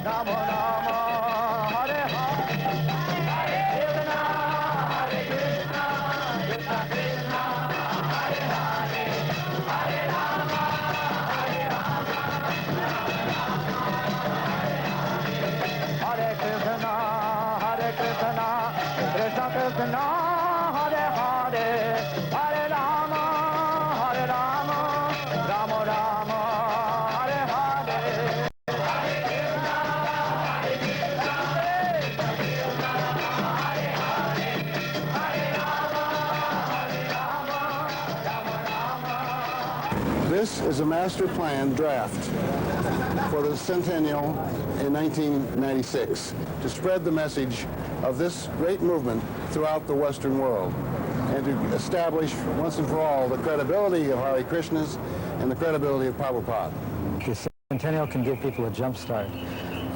Rama Rama, Hare Hare, Hare Krishna, Hare Krishna, Krishna Krishna, Hare Hare, Hare Rama, Hare Rama, Hare Krishna, Hare Krishna, Krishna Krishna, Hare Hare, Hare Rama, Rama Rama, Hare Hare. This is a master plan draft for the centennial in 1996 to spread the message of this great movement throughout the Western world and to establish once and for all the credibility of Hare Krishnas and the credibility of Prabhupada. The centennial can give people a jump start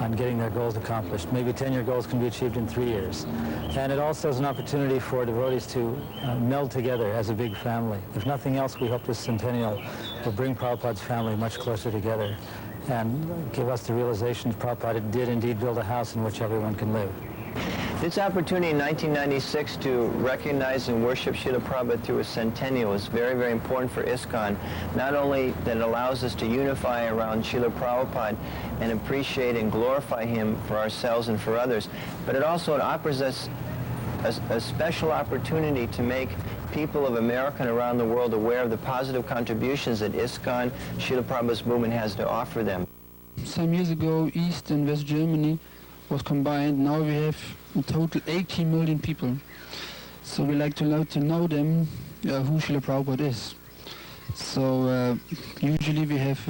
on getting their goals accomplished. Maybe 10-year goals can be achieved in 3 years. And it also is an opportunity for devotees to meld together as a big family. If nothing else, we hope this centennial will bring Prabhupada's family much closer together and give us the realization that Prabhupada did indeed build a house in which everyone can live. This opportunity in 1996 to recognize and worship Srila Prabhupada through a centennial is very, very important for ISKCON. Not only that it allows us to unify around Srila Prabhupada and appreciate and glorify him for ourselves and for others, but it also offers us a special opportunity to make people of America and around the world aware of the positive contributions that ISKCON, Srila Prabhupada's movement has to offer them. Some years ago, East and West Germany was combined. Now we have in total 80 million people. So we like to know them, who Srila Prabhupada is. So usually we have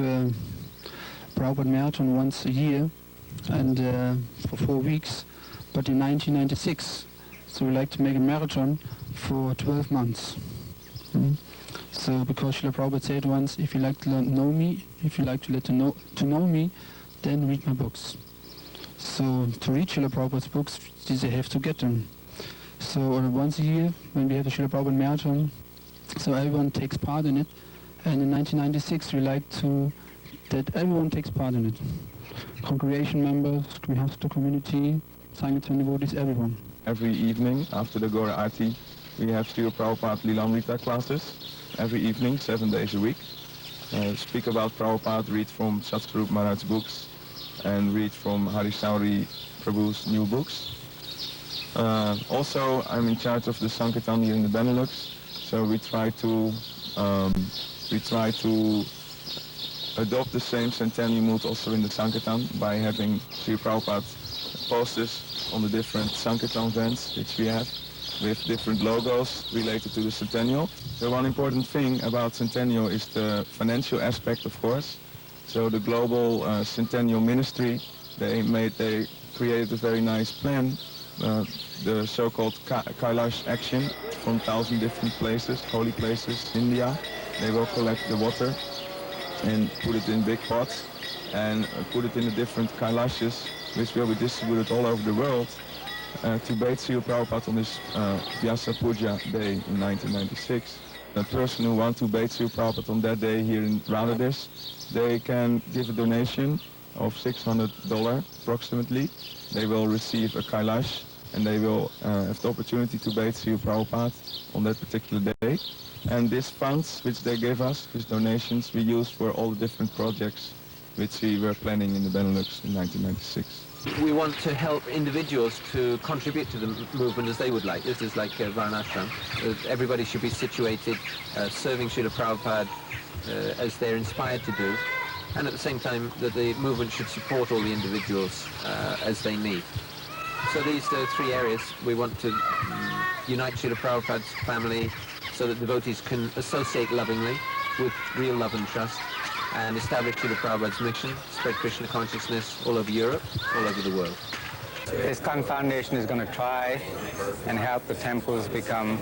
Prabhupada marathon once a year and for 4 weeks. But in 1996, so we like to make a marathon for 12 months. So because Srila Prabhupada said once, if you like to know me, if you like to know me, then read my books. So to read Srila Prabhupada's books, you have to get them. So once a year, when we have the Srila Prabhupada marathon, so everyone takes part in it. And in 1996, we like that everyone takes part in it. Congregation members, we have the community, Sangatana devotees, everyone. Every evening after the Gora Arti, we have Srila Prabhupada Lilamrita classes. Every evening, 7 days a week. Speak about Prabhupada, read from Satguru Maharaj's books, and read from Harisauri Prabhu's new books. Also, I'm in charge of the Sankirtan here in the Benelux, so we try to adopt the same centennial mood also in the Sankirtan by having Sri Prabhupada posters on the different Sankirtan vents which we have with different logos related to the centennial. So one important thing about centennial is the financial aspect, of course. So the global centennial ministry, they created a very nice plan, the so-called Kailash action from 1,000 different places, holy places in India. They will collect the water and put it in big pots and put it in the different Kailashes, which will be distributed all over the world to bathe Srila Prabhupada on this Vyasa Puja day in 1996. A person who wants to bathe Srila Prabhupada on that day here in Bangladesh, they can give a donation of $600 approximately. They will receive a Kailash and they will have the opportunity to bathe Srila Prabhupada on that particular day. And these funds which they give us, these donations, we use for all the different projects which we were planning in the Benelux in 1996. We want to help individuals to contribute to the movement as they would like. This is like Varnashram. Everybody should be situated serving Srila Prabhupada as they're inspired to do, and at the same time that the movement should support all the individuals as they need. So these are 3 areas we want to unite Srila Prabhupada's family so that devotees can associate lovingly with real love and trust and establish Srila Prabhupada's mission, spread Krishna consciousness all over Europe, all over the world. ISKCON Foundation is going to try and help the temples become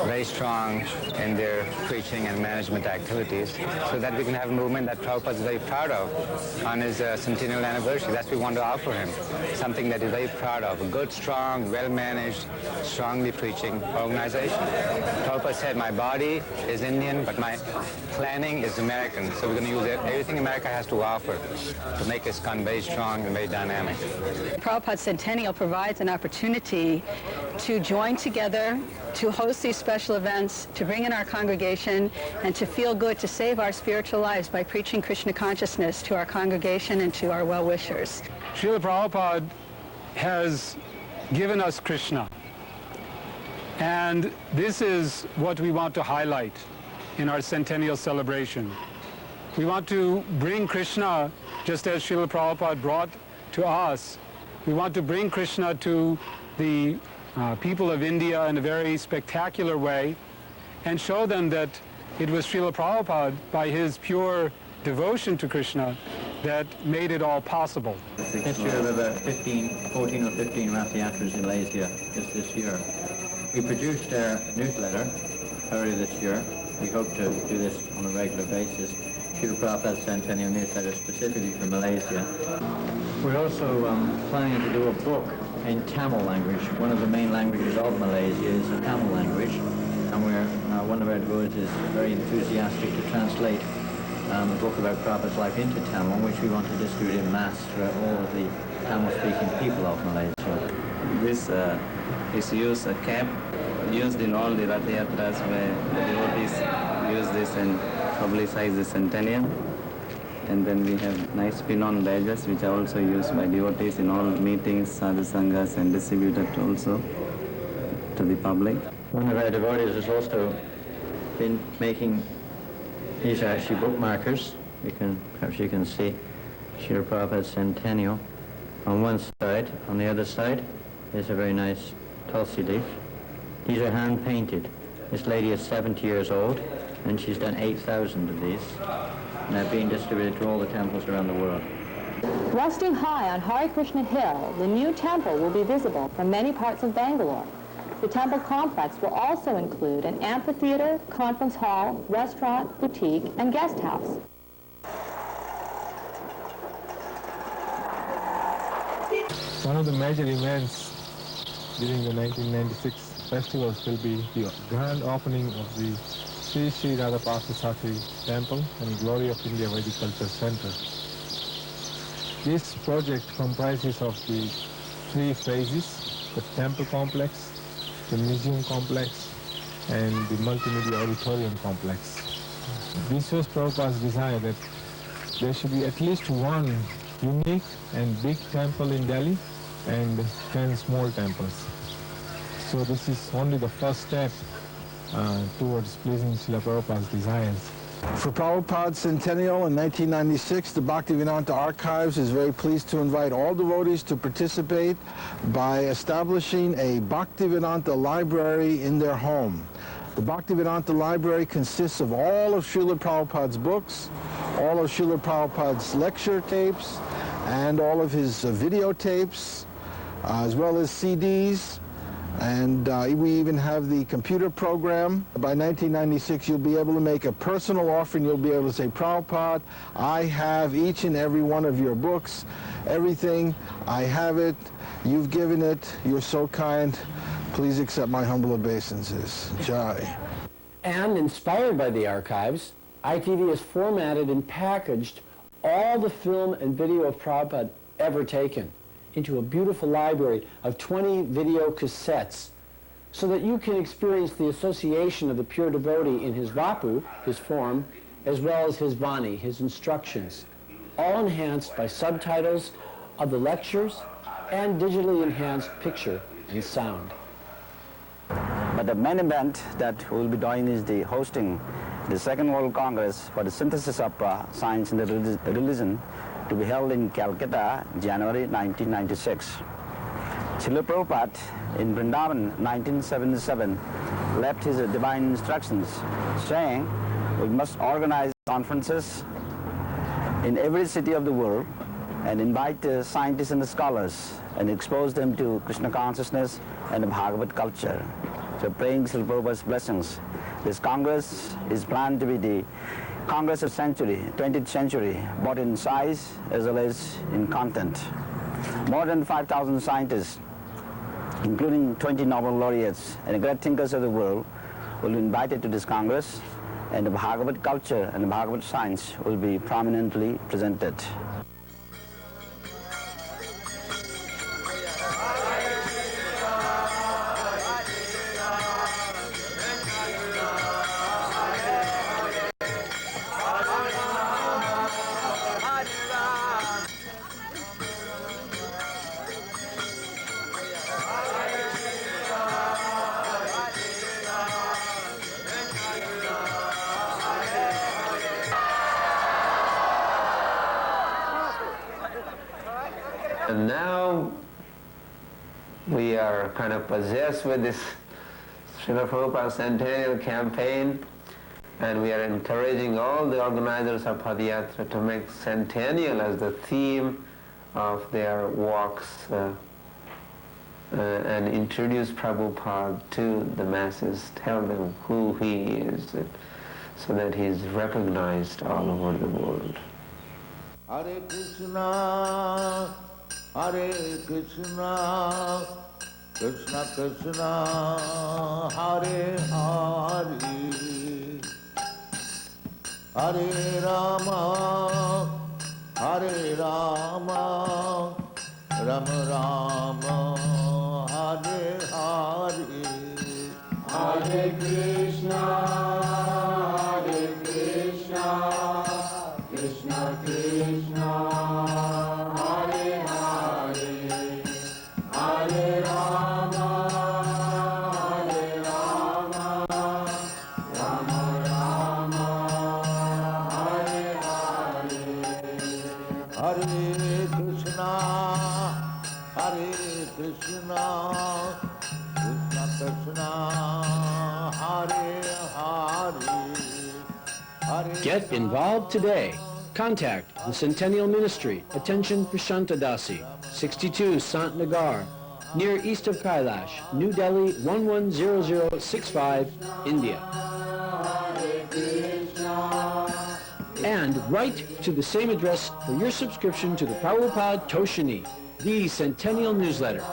very strong in their preaching and management activities so that we can have a movement that Prabhupada is very proud of on his centennial anniversary. That's what we want to offer him, something that he's very proud of, a good, strong, well-managed, strongly preaching organization. Prabhupada said, my body is Indian, but my planning is American. So we're going to use everything America has to offer to make ISKCON very strong and very dynamic. Prabhupada's Centennial provides an opportunity to join together, to host these special events, to bring in our congregation, and to feel good, to save our spiritual lives by preaching Krishna consciousness to our congregation and to our well-wishers. Srila Prabhupada has given us Krishna. And this is what we want to highlight in our centennial celebration. We want to bring Krishna, just as Srila Prabhupada brought to us. We want to bring Krishna to the people of India in a very spectacular way and show them that it was Srila Prabhupada, by his pure devotion to Krishna, that made it all possible. History of about 14 or 15 Rath Yatras in Malaysia just this year. We produced their newsletter earlier this year. We hope to do this on a regular basis. Srila Prabhupada's Centennial newsletter specifically for Malaysia. We're also planning to do a book in Tamil language. One of the main languages of Malaysia is the Tamil language, and one of our devotees is very enthusiastic to translate a book about Prabhupada's life into Tamil, which we want to distribute in mass throughout all of the Tamil-speaking people of Malaysia. This is used a cap used in all the Rath Yatras where the devotees use this and publicize the centennial. And then we have nice pin-on badges which are also used by devotees in all meetings, sadhu sanghas, and distributed also to the public. One of our devotees has also been making, these are actually bookmarkers. Perhaps you can see Srila Prabhupada's Centennial on one side. On the other side is a very nice tulsi leaf. These are hand-painted. This lady is 70 years old, and she's done 8,000 of these. And they're being distributed to all the temples around the world. Resting high on Hare Krishna Hill, the new temple will be visible from many parts of Bangalore. The temple complex will also include an amphitheater, conference hall, restaurant, boutique, and guest house. One of the major events during the 1996 festivals will be the grand opening of the Sri Radha Parthasati Temple and Glory of India Vedic Culture Center. This project comprises of the three phases: the temple complex, the museum complex, and the multimedia auditorium complex. This was Prabhupada's desire that there should be at least one unique and big temple in Delhi and 10 small temples. So this is only the first step towards pleasing Srila Prabhupada's desires. For Prabhupada's Centennial in 1996, the Bhaktivedanta Archives is very pleased to invite all devotees to participate by establishing a Bhaktivedanta library in their home. The Bhaktivedanta library consists of all of Srila Prabhupada's books, all of Srila Prabhupada's lecture tapes, and all of his videotapes, as well as CDs. And we even have the computer program. By 1996, you'll be able to make a personal offering. You'll be able to say, Prabhupada, I have each and every one of your books, everything. I have it. You've given it. You're so kind. Please accept my humble obeisances. Jai. And inspired by the archives, ITV has formatted and packaged all the film and video of Prabhupada ever taken into a beautiful library of 20 video cassettes so that you can experience the association of the pure devotee in his vapu, his form, as well as his vani, his instructions, all enhanced by subtitles of the lectures and digitally enhanced picture and sound. But the main event that we will be doing is the hosting the Second World Congress for the Synthesis of Science and Religion, to be held in Calcutta, January 1996. Srila Prabhupada in Vrindavan, 1977, left his divine instructions saying we must organize conferences in every city of the world and invite scientists and scholars and expose them to Krishna consciousness and Bhagavad culture. So praying Srila Prabhupada's blessings. This Congress is planned to be the Congress of century, 20th century, both in size as well as in content. More than 5,000 scientists, including 20 Nobel laureates and great thinkers of the world, will be invited to this Congress, and the Bhagavad culture and the Bhagavad science will be prominently presented. And now we are kind of possessed with this Srila Prabhupada Centennial campaign, and we are encouraging all the organizers of Padayatra to make Centennial as the theme of their walks and introduce Prabhupada to the masses, tell them who he is, so that he is recognized all over the world. Hare Krishna, Hare Krishna, Krishna Krishna, Hare Hare, Hare Rama, Hare Rama, Rama Rama, Hare Hare, Hare Krishna, Hare Krishna, Krishna Krishna, Hare Hare, Hare Rama, Hare Rama, Rama Rama, Hare Hare, Hare Krishna, Hare Krishna, Krishna Krishna, Hare Hare. Get involved today. Contact the Centennial Ministry. Attention Prashanta Dasi, 62 Sant Nagar, near east of Kailash, New Delhi 110065, India. And write to the same address for your subscription to the Prabhupada Toshini, the Centennial newsletter.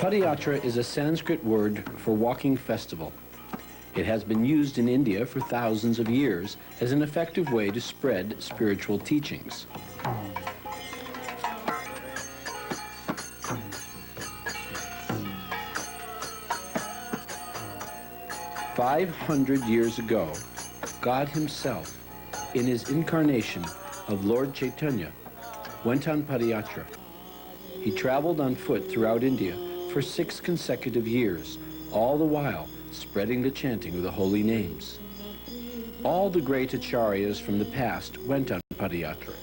Padayatra is a Sanskrit word for walking festival. It has been used in India for thousands of years as an effective way to spread spiritual teachings. "500 years ago, God himself, in his incarnation of Lord Chaitanya, went on Padayatra. He traveled on foot throughout India for 6 consecutive years, all the while spreading the chanting of the holy names. All the great acharyas from the past went on padayatra.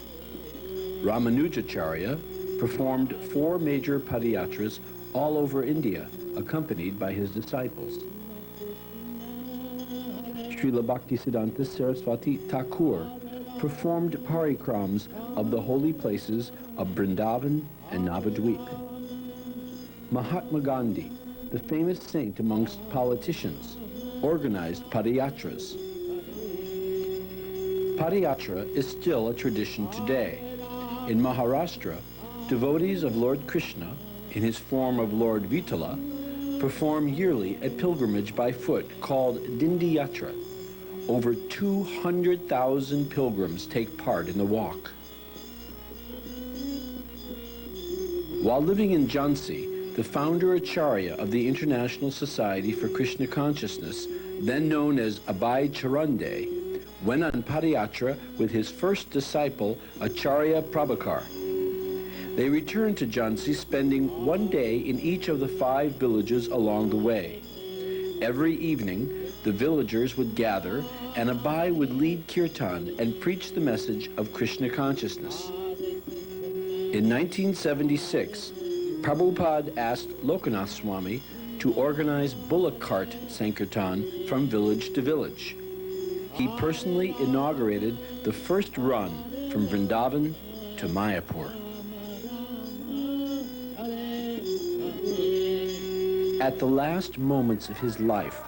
Ramanujacharya performed 4 major padayatras all over India, accompanied by his disciples. Srila Bhaktisiddhanta Saraswati Thakur performed parikrams of the holy places of Vrindavan and Navadvip. Mahatma Gandhi, the famous saint amongst politicians, organized padayatras. Padayatra is still a tradition today. In Maharashtra, devotees of Lord Krishna, in his form of Lord Vitala, perform yearly a pilgrimage by foot called Dindi Yatra. Over 200,000 pilgrims take part in the walk. While living in Jhansi, the founder Acharya of the International Society for Krishna Consciousness, then known as Abhay Charande, went on padayatra with his first disciple, Acharya Prabhakar. They returned to Jhansi, spending 1 day in each of the 5 villages along the way. Every evening, the villagers would gather, and Abhay would lead kirtan and preach the message of Krishna consciousness. In 1976, Prabhupada asked Lokanath Swami to organize bullock cart sankirtan from village to village. He personally inaugurated the first run from Vrindavan to Mayapur. At the last moments of his life,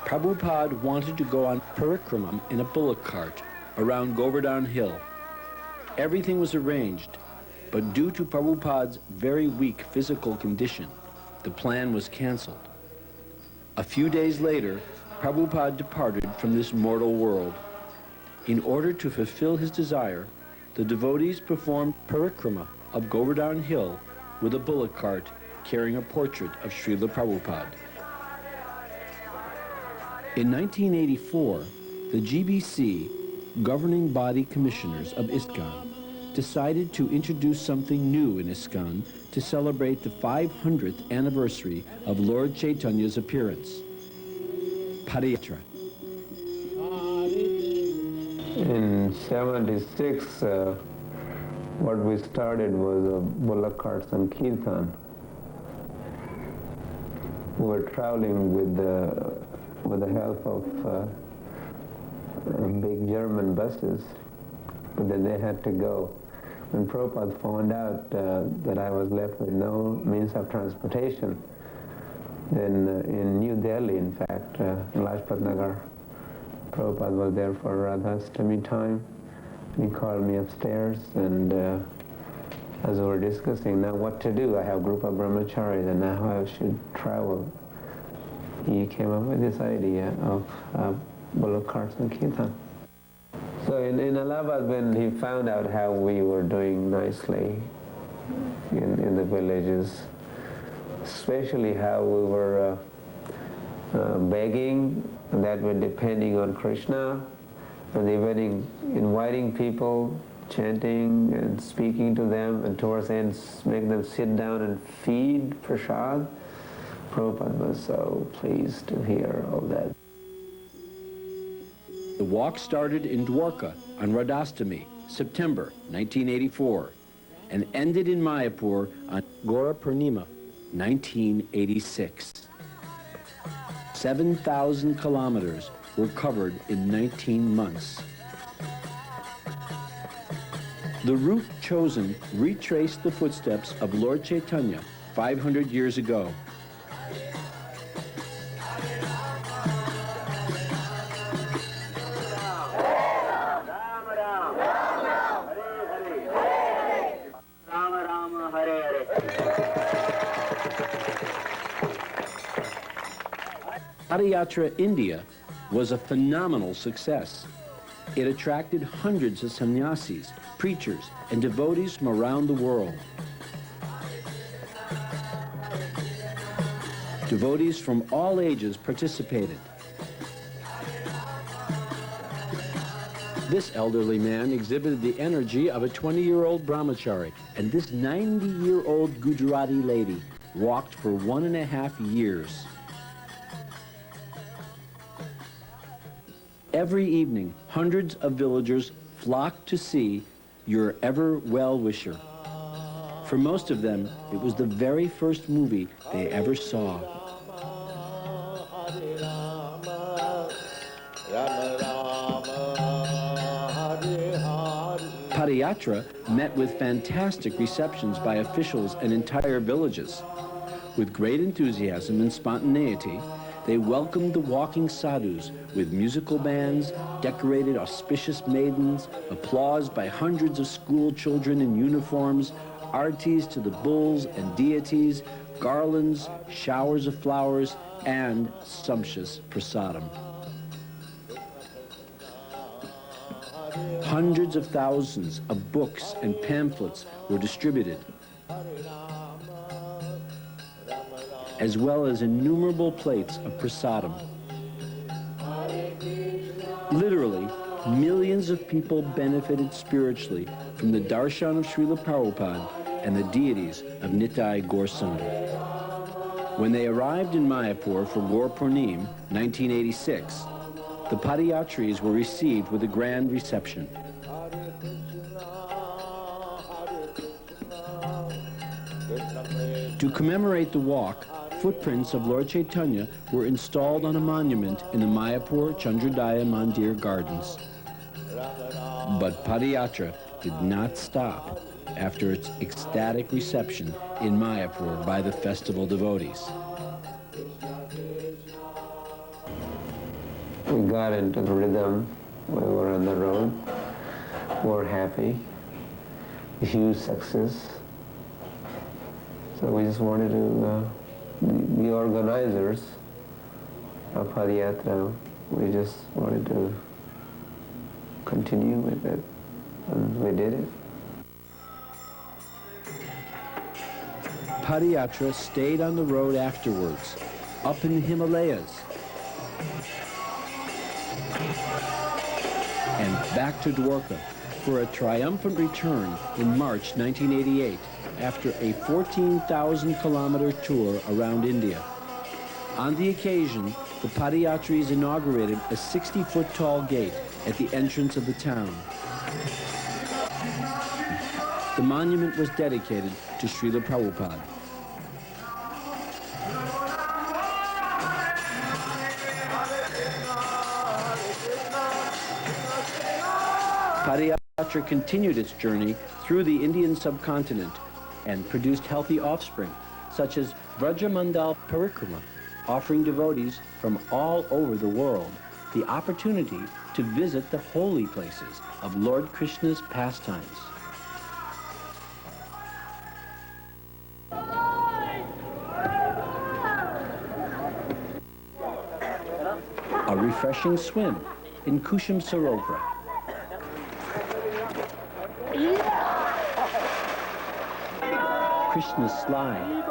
Prabhupada wanted to go on parikramam in a bullock cart around Govardhan Hill. Everything was arranged, but due to Prabhupada's very weak physical condition, the plan was canceled. A few days later, Prabhupada departed from this mortal world. In order to fulfill his desire, the devotees performed parikrama of Govardhan Hill with a bullock cart carrying a portrait of Srila Prabhupada. In 1984, the GBC, governing body commissioners of ISKCON, decided to introduce something new in ISKCON to celebrate the 500th anniversary of Lord Chaitanya's appearance. Padayatra. In 76, what we started was a bullock carts and kirtan. We were traveling with the help of big German buses, but then they had to go. When Prabhupada found out that I was left with no means of transportation, then in New Delhi, in fact, in Lajpat Nagar, Prabhupada was there for Radhastami time. He called me upstairs, and as we were discussing now what to do, I have a group of brahmacharis and now I should travel. He came up with this idea of bullock carts and kirtan. So in Allahabad, when he found out how we were doing nicely in the villages, especially how we were begging, that we're depending on Krishna, and even inviting people, chanting and speaking to them, and towards the end make them sit down and feed prasad. Prabhupada was so pleased to hear all that. The walk started in Dwarka on Radhastami, September 1984, and ended in Mayapur on Gora Purnima, 1986. 7,000 kilometers were covered in 19 months. The route chosen retraced the footsteps of Lord Chaitanya 500 years ago. Padayatra India was a phenomenal success. It attracted hundreds of sannyasis, preachers, and devotees from around the world. Devotees from all ages participated. This elderly man exhibited the energy of a 20-year-old brahmachari, and this 90-year-old Gujarati lady walked for 1.5 years. Every evening, hundreds of villagers flock to see your ever well-wisher. For most of them, it was the very first movie they ever saw. Padayatra met with fantastic receptions by officials and entire villages. With great enthusiasm and spontaneity, they welcomed the walking sadhus with musical bands, decorated auspicious maidens, applause by hundreds of school children in uniforms, artis to the bulls and deities, garlands, showers of flowers, and sumptuous prasadam. Hundreds of thousands of books and pamphlets were distributed, as well as innumerable plates of prasadam. Literally, millions of people benefited spiritually from the darshan of Srila Prabhupada and the deities of Nitai Gaur Sundar. When they arrived in Mayapur for Gaur Purnim, 1986, the Padayatris were received with a grand reception. To commemorate the walk, footprints of Lord Chaitanya were installed on a monument in the Mayapur Chandrodaya Mandir gardens. But Padayatra did not stop after its ecstatic reception in Mayapur by the festival devotees. We got into the rhythm. We were on the road. We were happy. Huge success. So we just wanted to, the organizers of Padayatra, we just wanted to continue with it, and we did it. Padayatra stayed on the road afterwards, up in the Himalayas, and back to Dwarka for a triumphant return in March 1988 after a 14,000-kilometer tour around India. On the occasion, the Padayatris inaugurated a 60-foot-tall gate at the entrance of the town. The monument was dedicated to Srila Prabhupada. Padayatra continued its journey through the Indian subcontinent and produced healthy offspring, such as Vrajamandal Parikrama, offering devotees from all over the world the opportunity to visit the holy places of Lord Krishna's pastimes. A refreshing swim in Kusham Sarovar. Krishna's slide.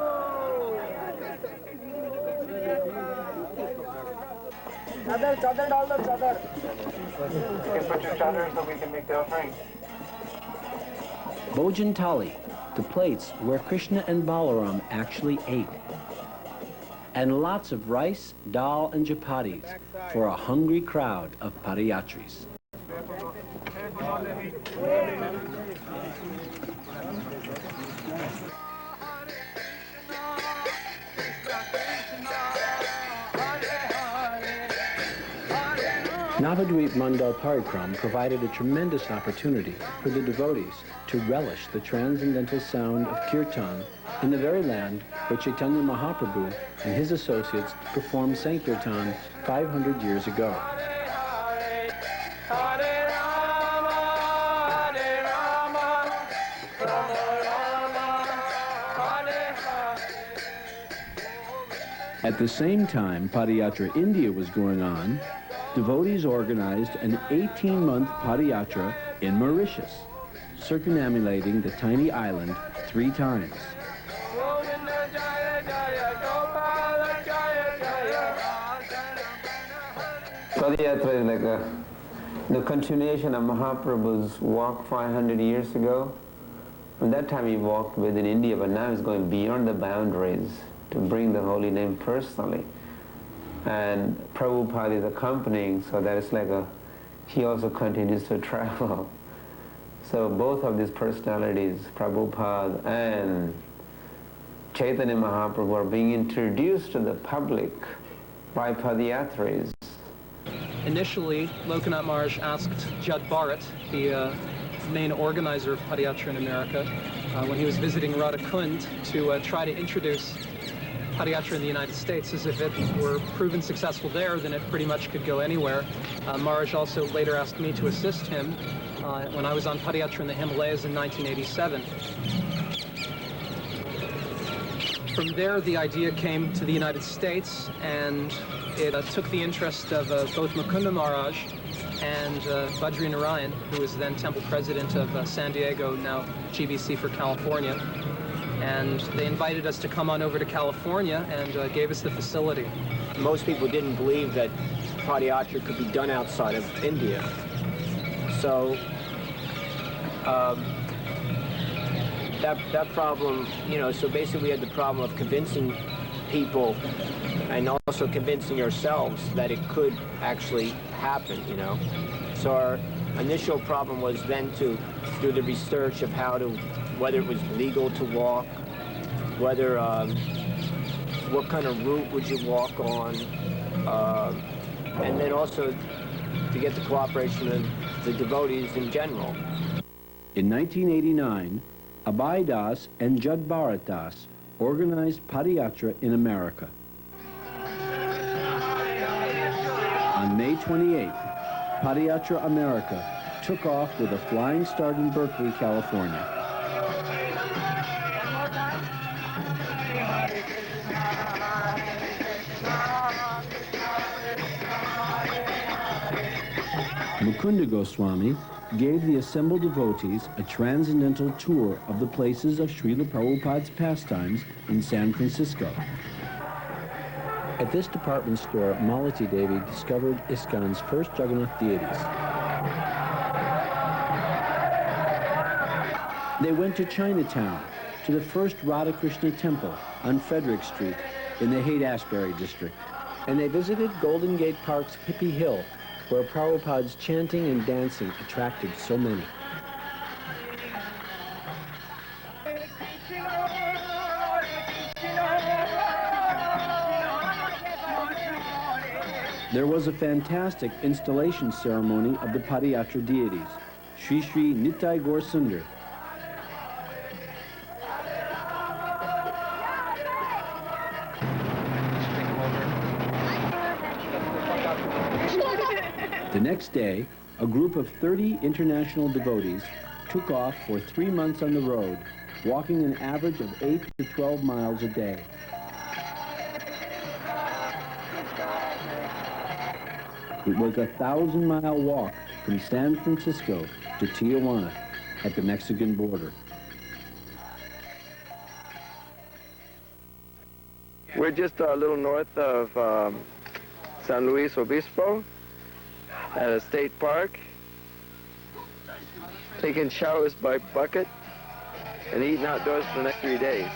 Bhojan Thali, the plates where Krishna and Balaram actually ate. And lots of rice, dal, and chapatis for a hungry crowd of Padayatris. Navadvip Mandal Parikram provided a tremendous opportunity for the devotees to relish the transcendental sound of kirtan in the very land where Chaitanya Mahaprabhu and his associates performed Sankirtan 500 years ago. At the same time Padayatra India was going on, devotees organized an 18-month Padayatra in Mauritius, circumambulating the tiny island 3 times. Padayatra is like the continuation of Mahaprabhu's walk 500 years ago. At that time he walked within India, but now he's going beyond the boundaries to bring the holy name personally. and Prabhupada is accompanying, so that is like he also continues to travel. So both of these personalities, Prabhupada and Chaitanya Mahaprabhu, are being introduced to the public by Padayatris. Initially, Lokanath Maharaj asked Judd Bharat, the main organizer of Padayatra in America, when he was visiting Radhakund, to try to introduce Padayatra in the United States, as if it were proven successful there, then it pretty much could go anywhere. Maharaj also later asked me to assist him when I was on Padayatra in the Himalayas in 1987. From there, the idea came to the United States, and it took the interest of both Mukunda Maharaj and Badri Narayan, who was then temple president of San Diego, now GBC for California. And they invited us to come on over to California and gave us the facility. Most people didn't believe that Padayatra could be done outside of India. So that problem, you know, so basically we had the problem of convincing people and also convincing ourselves that it could actually happen, you know. So our initial problem was then to do the research of how to, whether it was legal to walk, whether, what kind of route would you walk on, and then also to get the cooperation of the devotees in general. In 1989, Abhay Das and Judd Bharat Das organized Padayatra in America. On May 28th, Padayatra America took off with a flying start in Berkeley, California. Mukunda Goswami gave the assembled devotees a transcendental tour of the places of Srila Prabhupada's pastimes in San Francisco. At this department store, Malati Devi discovered ISKCON's first Jagannath deities. They went to Chinatown, to the first Radha Krishna temple on Frederick Street in the Haight-Ashbury district. And they visited Golden Gate Park's Hippie Hill, where Prabhupada's chanting and dancing attracted so many. There was a fantastic installation ceremony of the Padayatra deities, Sri Sri Nitai Gaur Sundar. The next day, a group of 30 international devotees took off for 3 months on the road, walking an average of 8 to 12 miles a day. It was a 1,000-mile walk from San Francisco to Tijuana at the Mexican border. We're just a little north of San Luis Obispo at a state park, taking showers by bucket and eating outdoors for the next 3 days.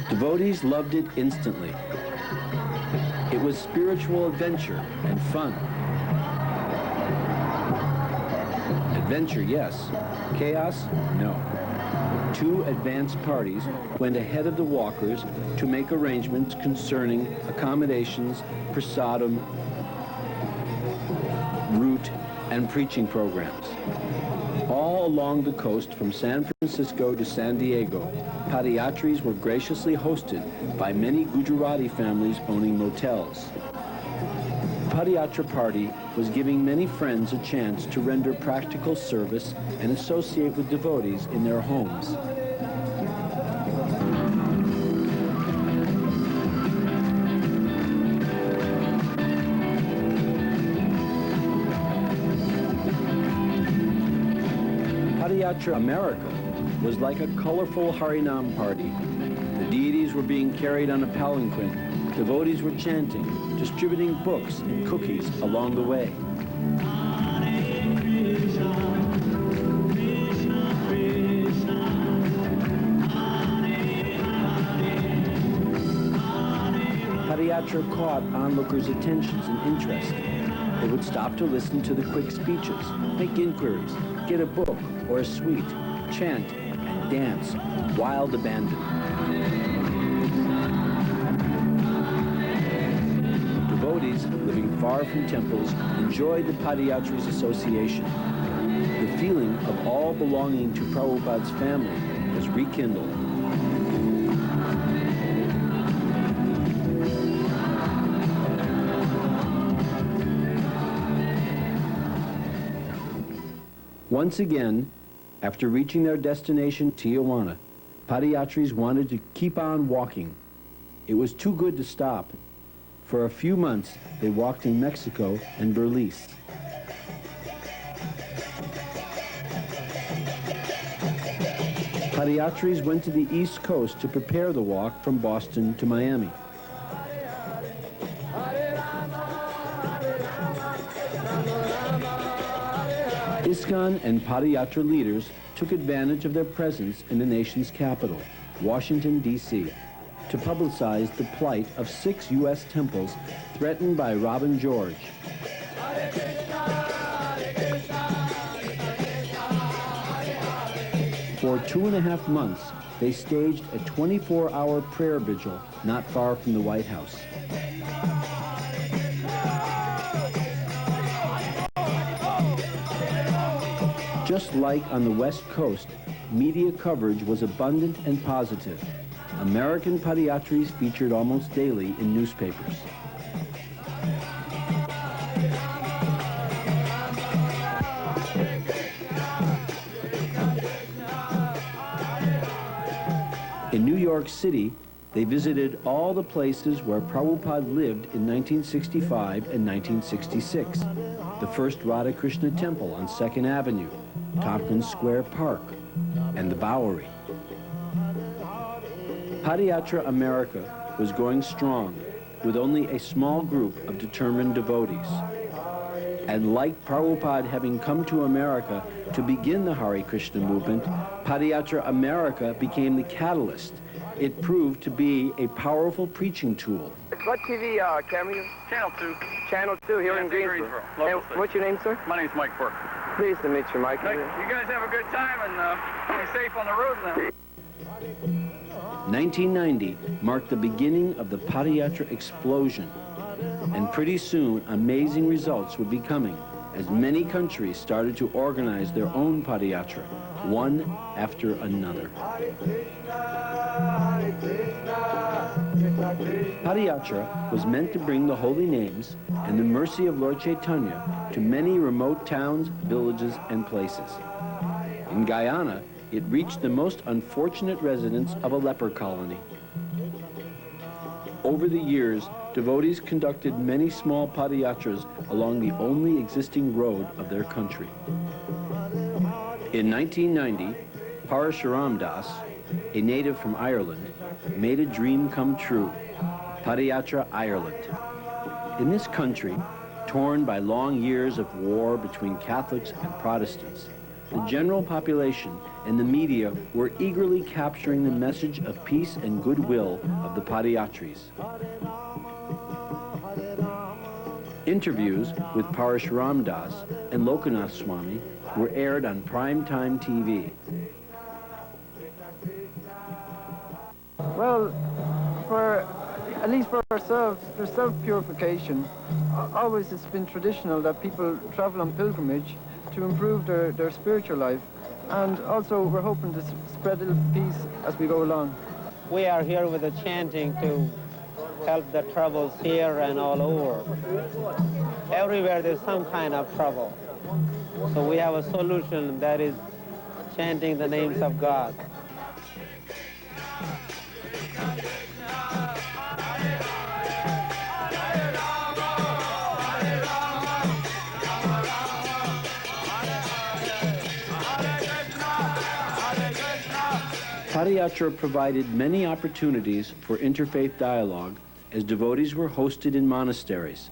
Devotees loved it instantly. It was spiritual adventure and fun. Adventure, yes. Chaos, no. 2 advanced parties went ahead of the walkers to make arrangements concerning accommodations, prasadam, route, and preaching programs. All along the coast from San Francisco to San Diego, Padayatris were graciously hosted by many Gujarati families owning motels. The Padayatra party was giving many friends a chance to render practical service and associate with devotees in their homes. Padayatra America was like a colorful Harinam party. The deities were being carried on a palanquin. Devotees were chanting, distributing books and cookies along the way. Padayatra caught onlookers' attentions and interest. They would stop to listen to the quick speeches, make inquiries, get a book or a sweet, chant, and dance with wild abandon. Devotees living far from temples enjoyed the Padayatra's association. The feeling of all belonging to Prabhupada's family was rekindled. Once again, after reaching their destination, Tijuana, Padayatris wanted to keep on walking. It was too good to stop. For a few months, they walked in Mexico and Belize. Padayatris went to the East Coast to prepare the walk from Boston to Miami. ISKCON and Padayatra leaders took advantage of their presence in the nation's capital, Washington, D.C., to publicize the plight of 6 U.S. temples threatened by Robin George. For 2.5 months, they staged a 24-hour prayer vigil not far from the White House. Just like on the West Coast, media coverage was abundant and positive. American Padayatris featured almost daily in newspapers. In New York City, they visited all the places where Prabhupada lived in 1965 and 1966. The first Radha Krishna temple on 2nd Avenue, Tompkins Square Park, and the Bowery. Padayatra America was going strong with only a small group of determined devotees. And like Prabhupada having come to America to begin the Hare Krishna movement, Padayatra America became the catalyst. It proved to be a powerful preaching tool. What TV camera you? Channel 2. Channel 2 here in Greensboro. And what's your name, sir? My name's Mike Burke. Pleased to meet you, Mike. You guys have a good time and be safe on the road now. 1990 marked the beginning of the Padayatra explosion. And pretty soon, amazing results would be coming as many countries started to organize their own Padayatra, one after another. Padayatra was meant to bring the holy names and the mercy of Lord Chaitanya to many remote towns, villages, and places. In Guyana, it reached the most unfortunate residents of a leper colony. Over the years, devotees conducted many small Padayatras along the only existing road of their country. In 1990, Parashuram Das, a native from Ireland, made a dream come true, Padayatra Ireland. In this country, torn by long years of war between Catholics and Protestants, the general population and the media were eagerly capturing the message of peace and goodwill of the Padayatris. Interviews with Parashuram Das and Lokanath Swami were aired on primetime TV. Well, at least for ourselves, for self-purification, always it's been traditional that people travel on pilgrimage to improve their spiritual life. And also we're hoping to spread a little peace as we go along. We are here with the chanting to help the troubles here and all over. Everywhere there's some kind of trouble. So we have a solution, that is chanting the names of God. Padayatra provided many opportunities for interfaith dialogue as devotees were hosted in monasteries.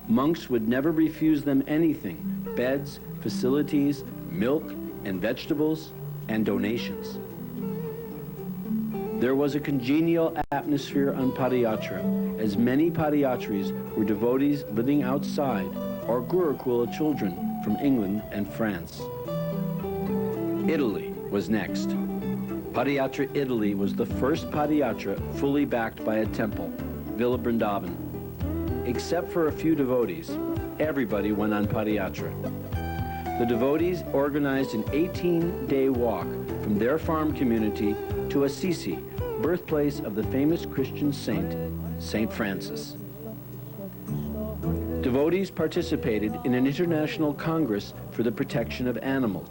Monks would never refuse them anything: beds, facilities, milk and vegetables, and donations. There was a congenial atmosphere on Padayatra, as many Padayatris were devotees living outside or Gurukula children from England and France. Italy was next. Padayatra Italy was the first Padayatra fully backed by a temple, Villa Vrindavan. Except for a few devotees, everybody went on Padayatra. The devotees organized an 18-day walk from their farm community to Assisi, birthplace of the famous Christian saint, Saint Francis. Devotees participated in an international congress for the protection of animals.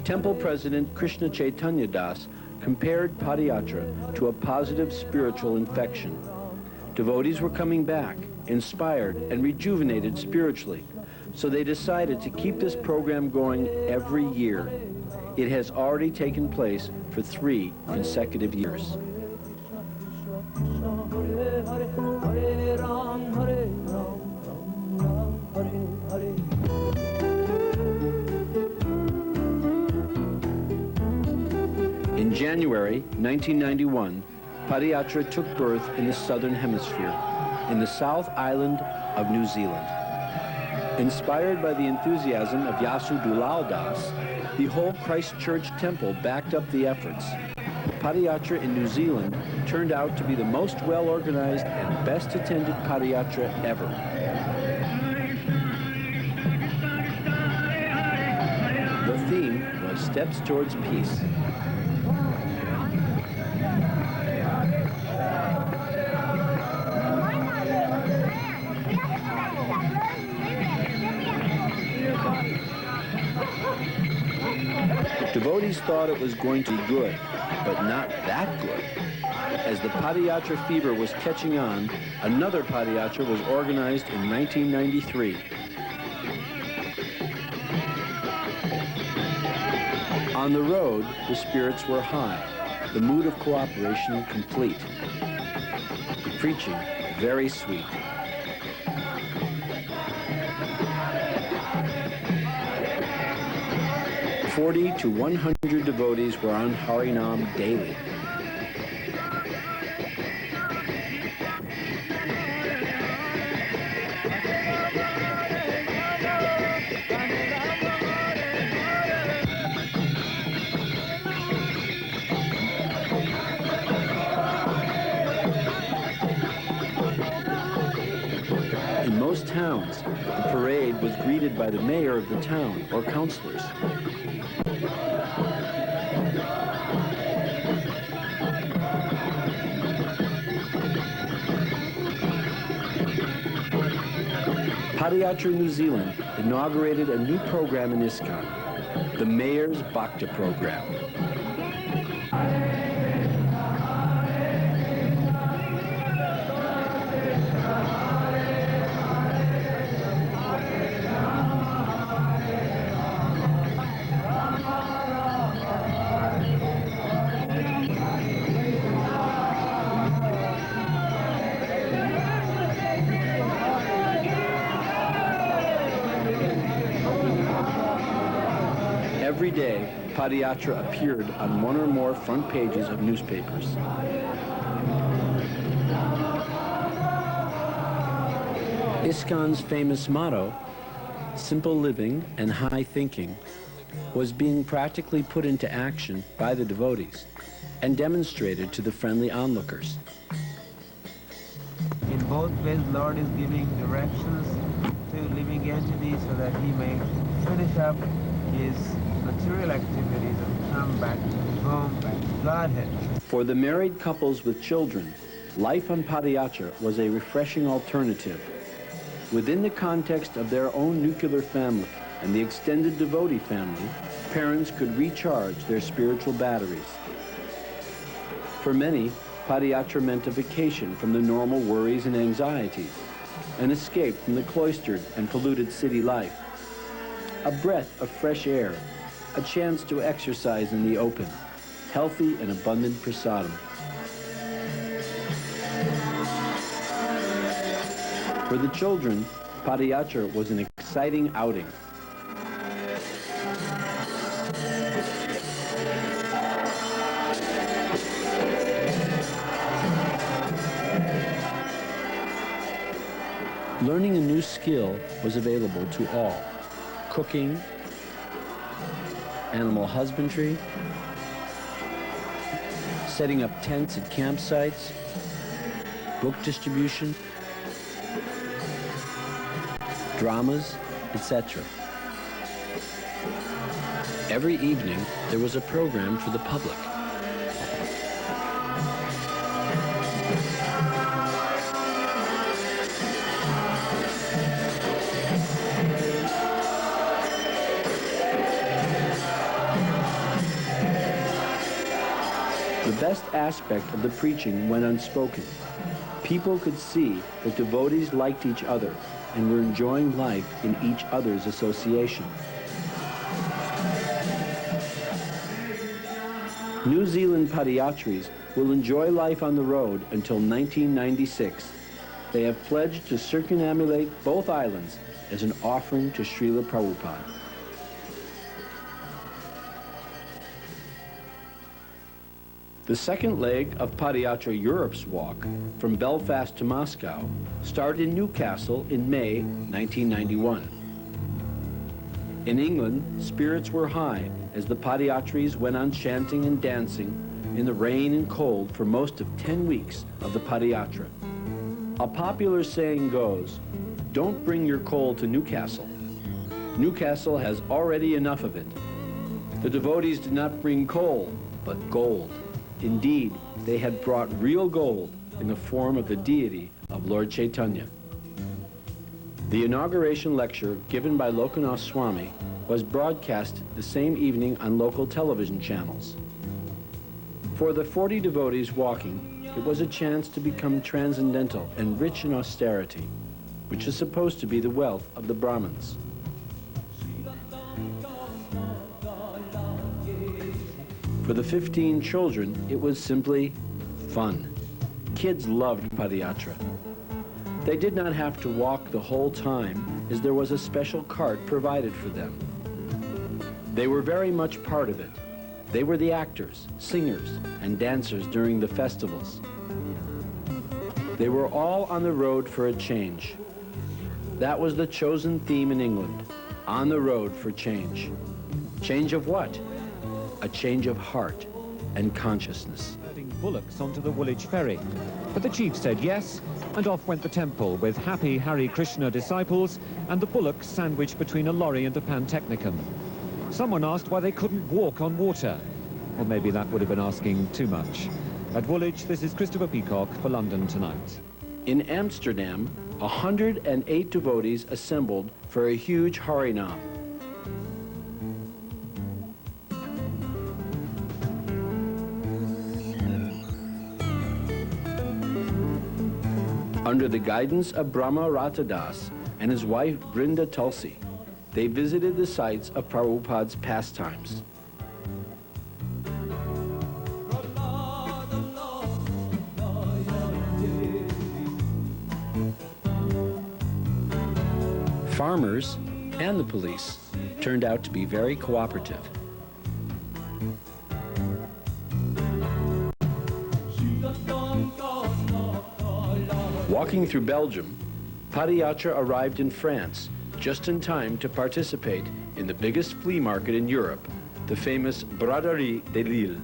Temple President Krishna Chaitanya Das compared Padayatra to a positive spiritual infection. Devotees were coming back, inspired and rejuvenated spiritually, so they decided to keep this program going every year. It has already taken place for 3 consecutive years. In January 1991, Padayatra took birth in the Southern Hemisphere, in the South Island of New Zealand. Inspired by the enthusiasm of Yasu Dulal Das, the whole Christchurch temple backed up the efforts. Padayatra in New Zealand turned out to be the most well-organized and best-attended Padayatra ever. The theme was Steps Towards Peace. Devotees thought it was going to be good, but not that good. As the Padayatra fever was catching on, another Padayatra was organized in 1993. On the road, the spirits were high, the mood of cooperation complete, the preaching very sweet. Forty to 100 devotees were on Harinam daily. In most towns, the parade was greeted by the mayor of the town or councilors. Padayatra New Zealand inaugurated a new program in ISKCON, the Mayor's Bhakta Program. Every day, Padayatra appeared on one or more front pages of newspapers. ISKCON's famous motto, simple living and high thinking, was being practically put into action by the devotees and demonstrated to the friendly onlookers. In both ways, Lord is giving directions to living entities so that he may finish up his material activities and come back home, back to Godhead. For the married couples with children, life on Padayatra was a refreshing alternative. Within the context of their own nuclear family and the extended devotee family, parents could recharge their spiritual batteries. For many, Padayatra meant a vacation from the normal worries and anxieties, an escape from the cloistered and polluted city life, a breath of fresh air, a chance to exercise in the open, healthy and abundant prasadam. For the children, Padayatra was an exciting outing. Learning a new skill was available to all. Cooking, animal husbandry, setting up tents at campsites, book distribution, dramas, etc. Every evening, there was a program for the public. The best aspect of the preaching went unspoken. People could see that devotees liked each other and were enjoying life in each other's association. New Zealand Padayatris will enjoy life on the road until 1996. They have pledged to circumambulate both islands as an offering to Srila Prabhupada. The second leg of Padayatra Europe's walk, from Belfast to Moscow, started in Newcastle in May 1991. In England, spirits were high as the Padayatris went on chanting and dancing in the rain and cold for most of 10 weeks of the Padayatra. A popular saying goes, "Don't bring your coal to Newcastle. Newcastle has already enough of it." The devotees did not bring coal, but gold. Indeed, they had brought real gold in the form of the deity of Lord Chaitanya. The inauguration lecture given by Lokanath Swami was broadcast the same evening on local television channels. For the 40 devotees walking, it was a chance to become transcendental and rich in austerity, which is supposed to be the wealth of the Brahmins. For the 15 children, it was simply fun. Kids loved Padayatra. They did not have to walk the whole time, as there was a special cart provided for them. They were very much part of it. They were the actors, singers, and dancers during the festivals. They were all on the road for a change. That was the chosen theme in England, on the road for change. Change of what? A change of heart and consciousness. Loading bullocks onto the Woolwich ferry. But the chief said yes, and off went the temple with happy Hare Krishna disciples and the bullocks sandwiched between a lorry and a pantechnicon. Someone asked why they couldn't walk on water. Or maybe that would have been asking too much. At Woolwich, this is Christopher Peacock for London Tonight. In Amsterdam, 108 devotees assembled for a huge Harinam. Under the guidance of Brahma Ratadas and his wife Brinda Tulsi, they visited the sites of Prabhupada's pastimes. Farmers and the police turned out to be very cooperative. Walking through Belgium, Padayatra arrived in France just in time to participate in the biggest flea market in Europe, the famous Braderie de Lille.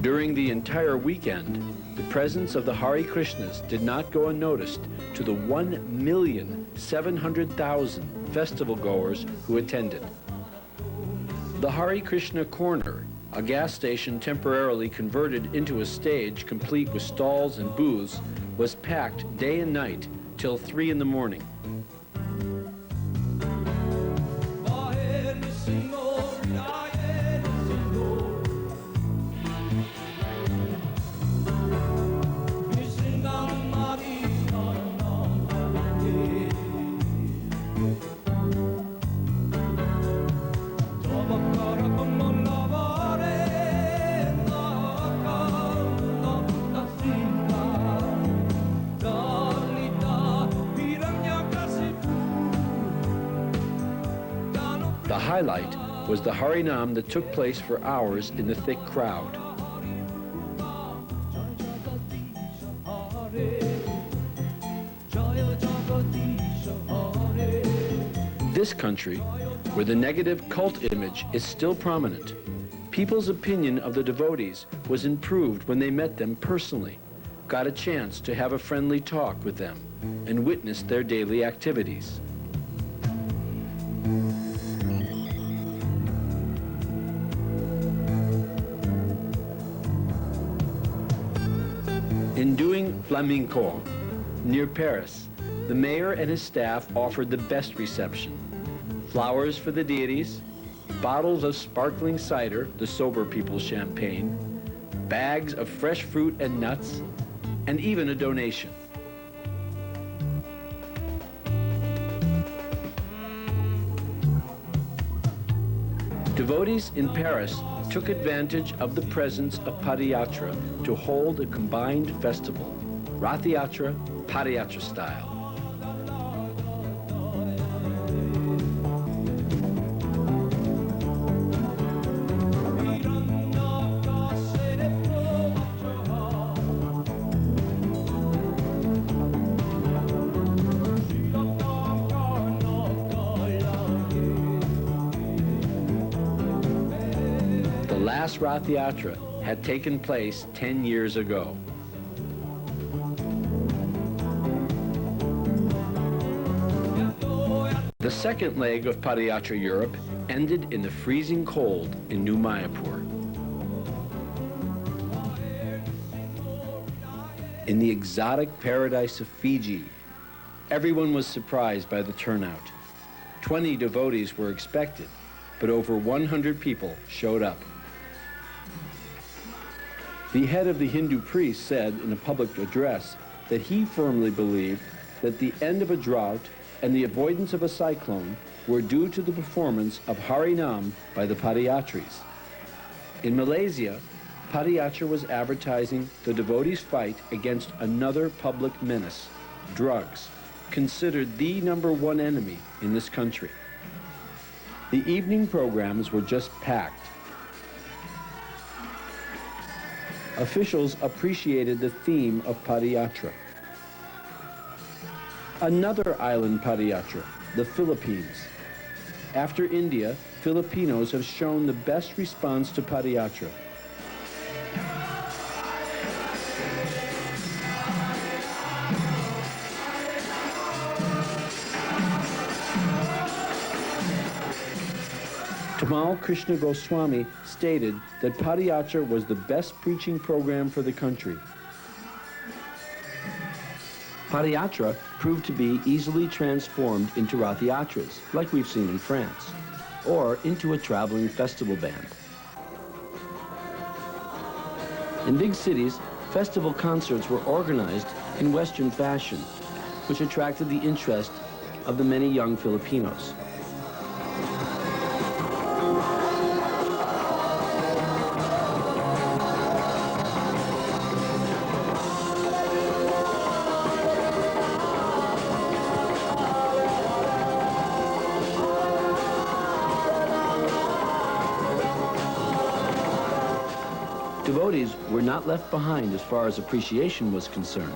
During the entire weekend, the presence of the Hare Krishnas did not go unnoticed to the 1,700,000 festival goers who attended. The Hare Krishna Corner, a gas station temporarily converted into a stage complete with stalls and booths, was packed day and night till 3 in the morning. highlight was the Harinam that took place for hours in the thick crowd. This country, where the negative cult image is still prominent, people's opinion of the devotees was improved when they met them personally, got a chance to have a friendly talk with them, and witnessed their daily activities. In doing flamenco near Paris, the mayor and his staff offered the best reception. Flowers for the deities, bottles of sparkling cider, the sober people's champagne, bags of fresh fruit and nuts, and even a donation. Devotees in Paris took advantage of the presence of Padayatra to hold a combined festival, Rath Yatra, Padayatra style. The last Rath Yatra had taken place 10 years ago. The second leg of Padayatra Europe ended in the freezing cold in New Mayapur. In the exotic paradise of Fiji, everyone was surprised by the turnout. 20 devotees were expected, but over 100 people showed up. The head of the Hindu priest said in a public address that he firmly believed that the end of a drought and the avoidance of a cyclone were due to the performance of Harinam by the Padayatris. In Malaysia, Padayatra was advertising the devotees' fight against another public menace, drugs, considered the #1 enemy in this country. The evening programs were just packed. Officials appreciated the theme of Padayatra. Another island Padayatra, the Philippines. After India, Filipinos have shown the best response to Padayatra. Tamal Krishna Goswami stated that Padayatra was the best preaching program for the country. Padayatra proved to be easily transformed into Rath Yatras, like we've seen in France, or into a traveling festival band. In big cities, festival concerts were organized in Western fashion, which attracted the interest of the many young Filipinos. Devotees were not left behind as far as appreciation was concerned.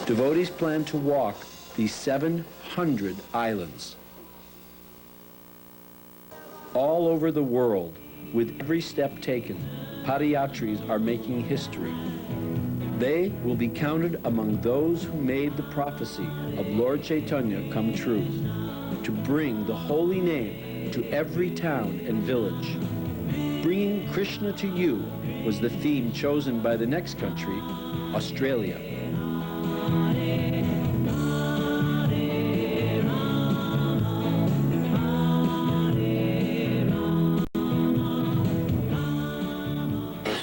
Devotees planned to walk these 700 islands. All over the world, with every step taken, Padayatris are making history. They will be counted among those who made the prophecy of Lord Chaitanya come true, to bring the holy name to every town and village. Bringing Krishna to you was the theme chosen by the next country, Australia.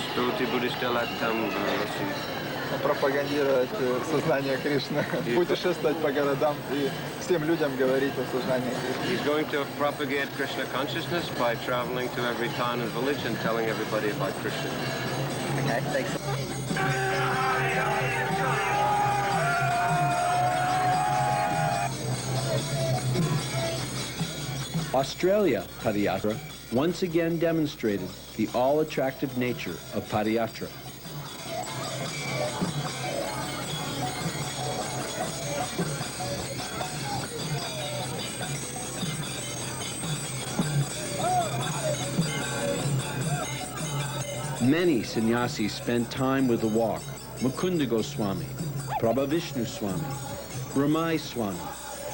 Что ты будешь делать там в России? Пропагандировать сознание Кришны, путешествовать по городам и всем людям говорить о сознании Кришны. He's going to propagate Krishna consciousness by traveling to every town and village and telling everybody about Krishna. Okay, thanks. Australia Padayatra once again demonstrated the all-attractive nature of Padayatra. Many sannyasis spent time with the walk. Mukunda Goswami, Prabhavishnu Swami, Ramai Swami,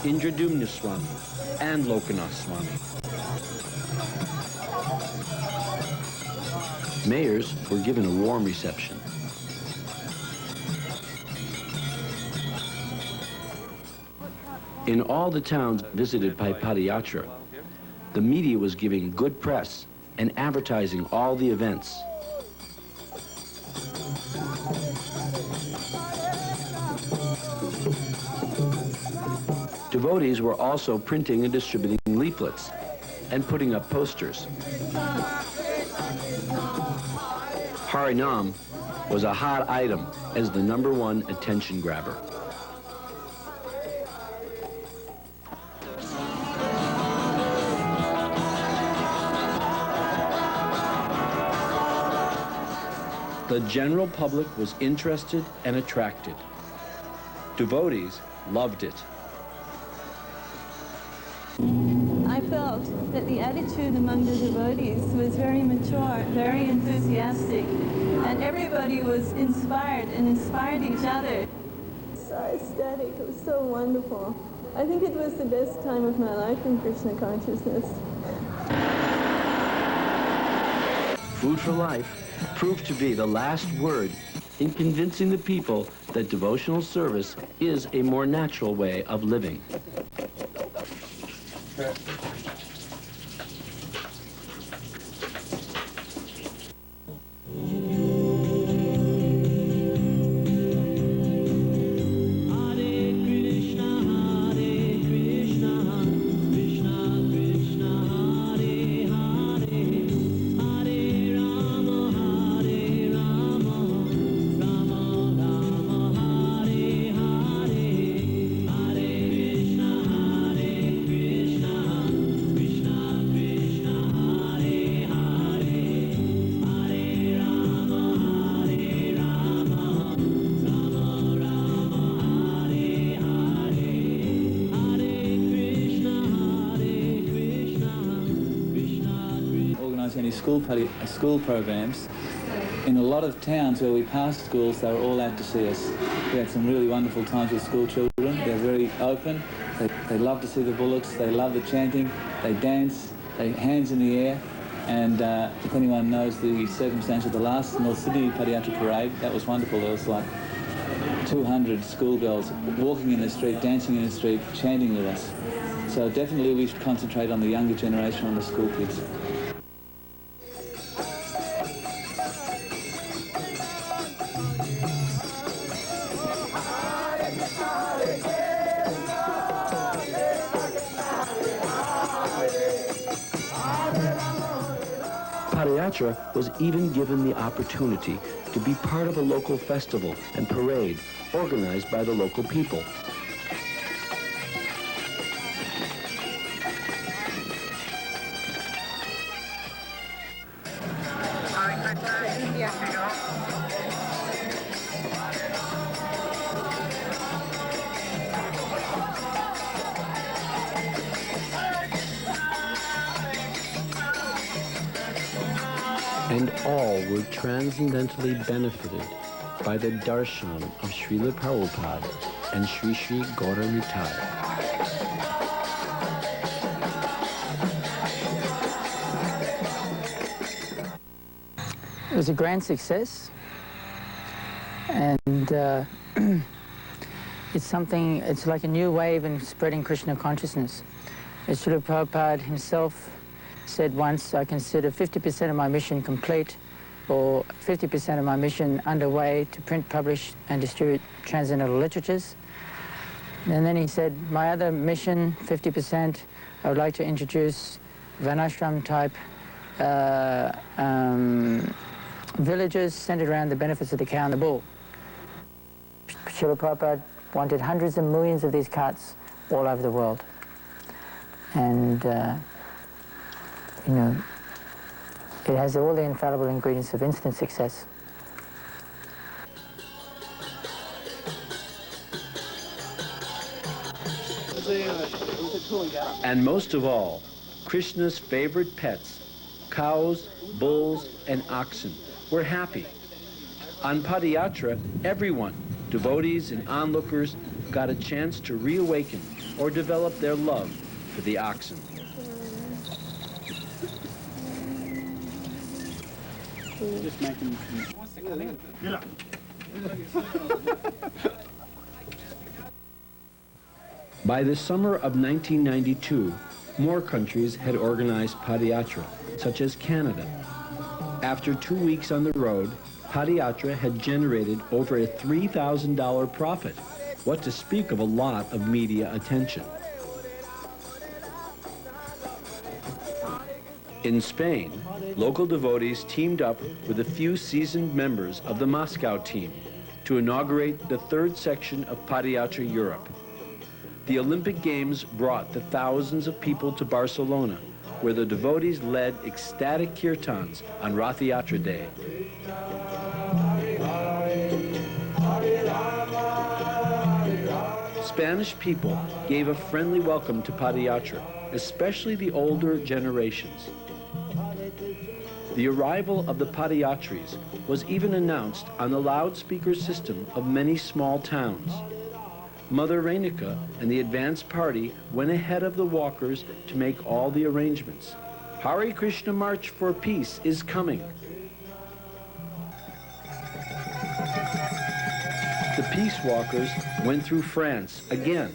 Indradumna Swami, and Lokanath Swami. Mayors were given a warm reception. In all the towns visited by Padayatra, the media was giving good press and advertising all the events. Devotees were also printing and distributing leaflets and putting up posters. Harinam was a hot item as the #1 attention grabber. The general public was interested and attracted. Devotees loved it. I felt that the attitude among the devotees was very mature, very enthusiastic, and everybody was inspired and inspired each other. So ecstatic, it was so wonderful. I think it was the best time of my life in Krishna consciousness. Food for Life proved to be the last word in convincing the people that devotional service is a more natural way of living. School programs. In a lot of towns where we passed schools, they were all out to see us. We had some really wonderful times with school children. They're very open. They love to see the bullocks. They love the chanting. They dance. They hands in the air. And if anyone knows the circumstance of the last North Sydney Padayatra parade, that was wonderful. There was like 200 schoolgirls walking in the street, dancing in the street, chanting with us. So definitely we should concentrate on the younger generation, on the school kids. Padayatra was even given the opportunity to be part of a local festival and parade organized by the local people. And all were transcendently benefited by the darshan of Srila Prabhupada and Sri Sri Gaura Nitai. It was a grand success, and it's like a new wave in spreading Krishna consciousness. As Srila Prabhupada himself said once, I consider 50% of my mission complete, or 50% of my mission underway to print, publish, and distribute transcendental literatures. And then he said, my other mission, 50%, I would like to introduce Varnashram-type villages centered around the benefits of the cow and the bull. Srila Prabhupada wanted hundreds of millions of these carts all over the world. And you know, it has all the infallible ingredients of instant success. And most of all, Krishna's favorite pets, cows, bulls, and oxen, were happy. On Padayatra, everyone, devotees and onlookers, got a chance to reawaken or develop their love for the oxen. Just making. By the summer of 1992, more countries had organized Padayatra, such as Canada. After 2 weeks on the road, Padayatra had generated over a $3,000 profit. What to speak of a lot of media attention. In Spain, local devotees teamed up with a few seasoned members of the Moscow team to inaugurate the third section of Padayatra Europe. The Olympic Games brought the thousands of people to Barcelona, where the devotees led ecstatic kirtans on Rath Yatra Day. Spanish people gave a friendly welcome to Padayatra, especially the older generations. The arrival of the Padayatris was even announced on the loudspeaker system of many small towns. Mother Renika and the advance party went ahead of the walkers to make all the arrangements. Hare Krishna March for Peace is coming. The peace walkers went through France again,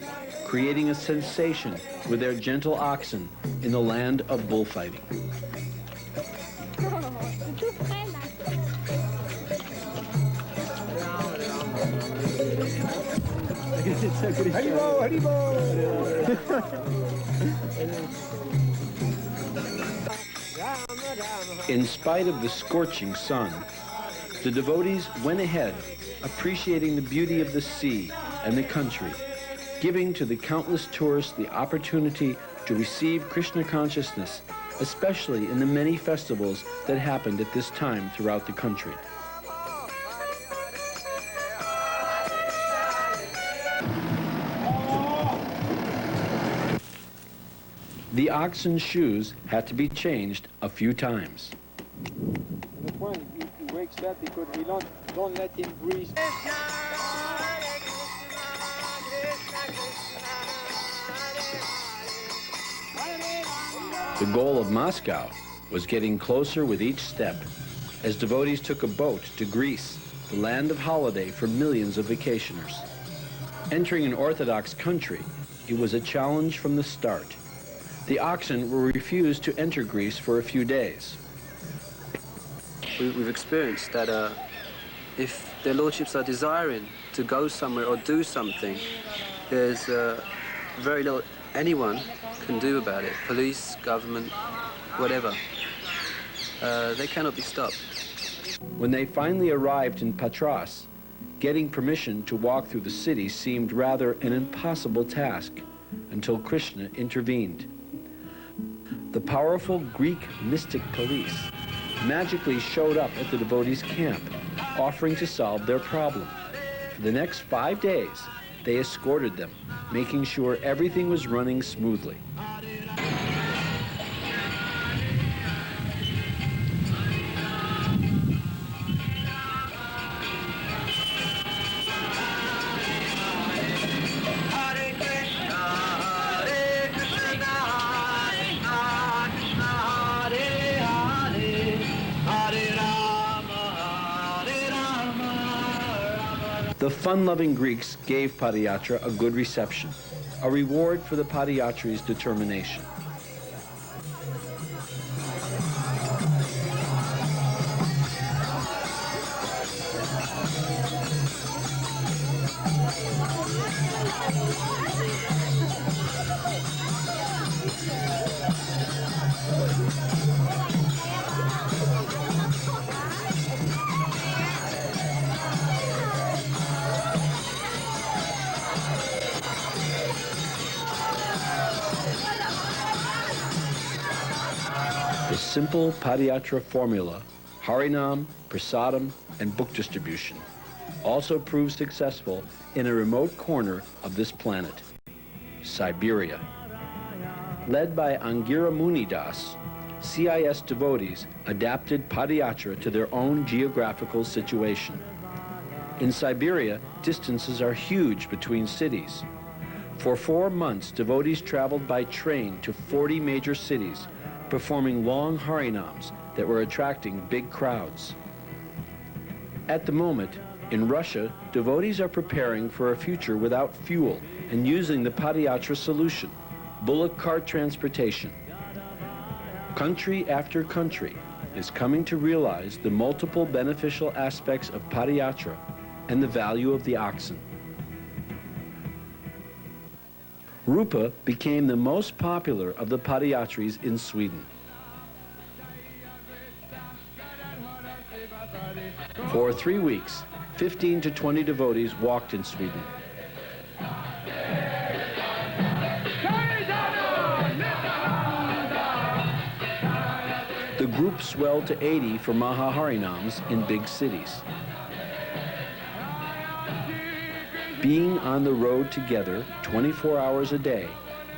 creating a sensation with their gentle oxen in the land of bullfighting. Haribo, Haribo! In spite of the scorching sun, the devotees went ahead, appreciating the beauty of the sea and the country, giving to the countless tourists the opportunity to receive Krishna consciousness, especially in the many festivals that happened at this time throughout the country. The oxen's shoes had to be changed a few times. The point, he wakes up because we don't let him breathe. The goal of Moscow was getting closer with each step, as devotees took a boat to Greece, the land of holiday for millions of vacationers. Entering an Orthodox country, it was a challenge from the start. The oxen were refused to enter Greece for a few days. We've experienced that if their lordships are desiring to go somewhere or do something, there's very little anyone can do about it. Police, government, whatever. They cannot be stopped. When they finally arrived in Patras, getting permission to walk through the city seemed rather an impossible task until Krishna intervened. The powerful Greek mystic police magically showed up at the devotees' camp, offering to solve their problem. For the next 5 days, they escorted them, making sure everything was running smoothly. The fun-loving Greeks gave Padayatra a good reception, a reward for the Padayatri's determination. The simple Padayatra formula, Harinam, Prasadam, and book distribution, also proved successful in a remote corner of this planet, Siberia. Led by Angira Munidas, CIS devotees adapted Padayatra to their own geographical situation. In Siberia, distances are huge between cities. For 4 months, devotees traveled by train to 40 major cities, performing long harinams that were attracting big crowds. At the moment, in Russia, devotees are preparing for a future without fuel and using the Padayatra solution, bullock cart transportation. Country after country is coming to realize the multiple beneficial aspects of Padayatra and the value of the oxen. Rupa became the most popular of the Padayatris in Sweden. For 3 weeks, 15 to 20 devotees walked in Sweden. The group swelled to 80 for Mahaharinams in big cities. Being on the road together 24 hours a day,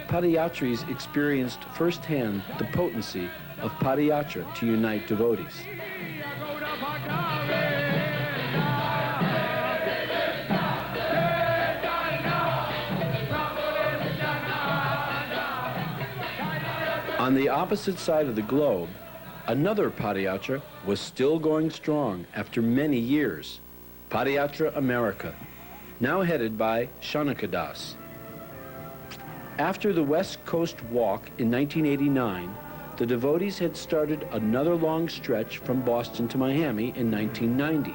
Padayatris experienced firsthand the potency of Padayatra to unite devotees. On the opposite side of the globe, another Padayatra was still going strong after many years, Padayatra America, now headed by Shanakadas. After the West Coast Walk in 1989, the devotees had started another long stretch from Boston to Miami in 1990.